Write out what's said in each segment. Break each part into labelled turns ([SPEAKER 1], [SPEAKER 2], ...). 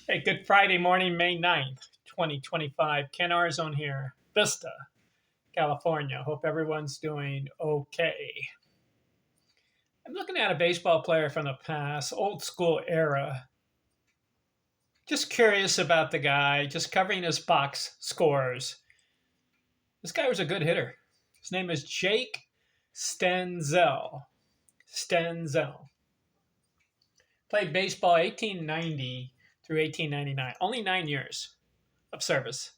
[SPEAKER 1] Hey, good Friday morning, May 9th, 2025. Ken Arzone here, Vista, California. Hope everyone's doing okay. I'm looking at a baseball player from the past, old school era. Just curious about the guy, just covering his box scores. This guy was a good hitter. His name is Jake Stenzel. Stenzel. Played baseball 1890 through 1899. Only 9 years of service.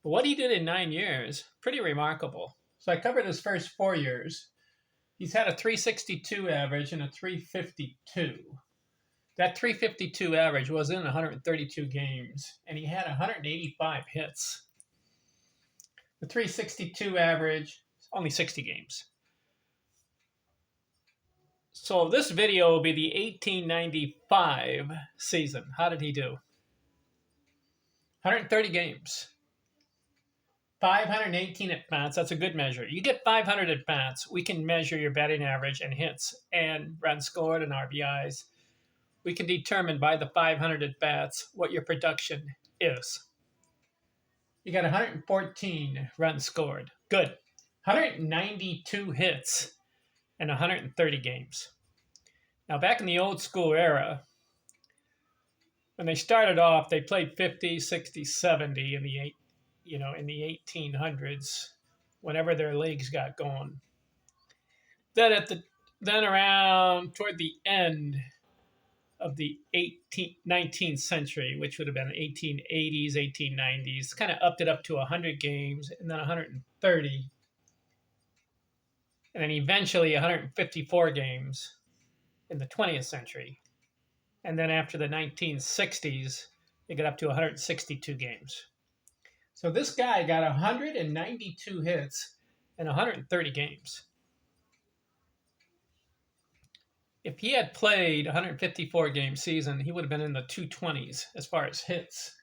[SPEAKER 1] But what he did in 9 years, pretty remarkable. So I covered his first 4 years. He's had a 362 average and a 352. That 352 average was in 132 games, and he had 185 hits. The 362 average, only 60 games. So this video will be the 1895 season. How did he do? 130 games. 518 at bats. That's a good measure. You get 500 at bats, we can measure your batting average and hits and runs scored and RBIs. We can determine by the 500 at bats what your production is. You got 114 runs scored. Good. 192 hits and 130 games. Now, back in the old school era, when they started off, they played 50, 60, 70 in the 1800s, whenever their leagues got going. Then around toward the end of the 19th century, which would have been 1880s, 1890s, kind of upped it up to 100 games and then 130, and then eventually 154 games in the 20th century. And then after the 1960s, it got up to 162 games. So this guy got 192 hits in 130 games. If he had played 154 game season, he would have been in the 220s as far as hits.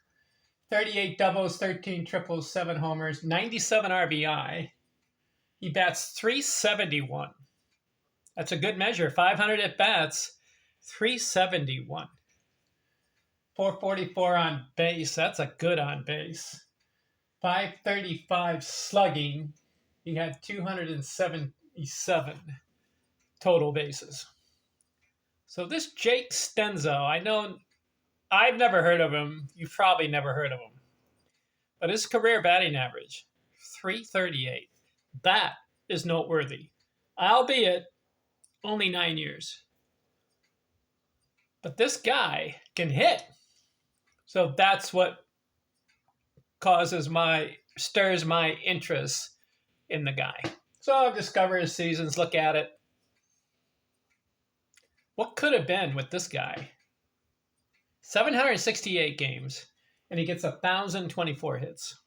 [SPEAKER 1] 38 doubles, 13 triples, 7 homers, 97 RBI. He bats 371. That's a good measure. 500 at bats, 371. 444 on base. That's a good on base. 535 slugging. He had 277 total bases. So this Jake Stenzel, I know I've never heard of him. You've probably never heard of him. But his career batting average, 338. That is noteworthy, albeit only 9 years. But this guy can hit. So that's what stirs my interest in the guy. So I'll discover his seasons, look at it. What could have been with this guy? 768 games, and he gets 1,024 hits.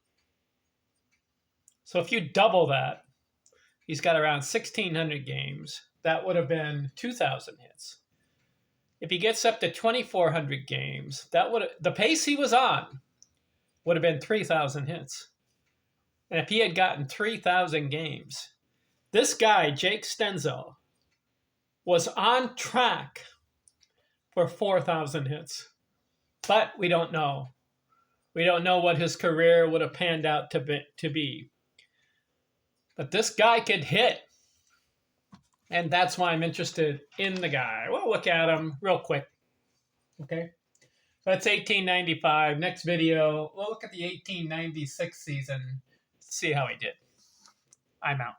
[SPEAKER 1] So if you double that, he's got around 1,600 games. That would have been 2,000 hits. If he gets up to 2,400 games, the pace he was on would have been 3,000 hits. And if he had gotten 3,000 games, this guy, Jake Stenzel, was on track for 4,000 hits. But we don't know. We don't know what his career would have panned out to be. But this guy could hit. And that's why I'm interested in the guy. We'll look at him real quick. Okay? So that's 1895. Next video, we'll look at the 1896 season, see how he did. I'm out.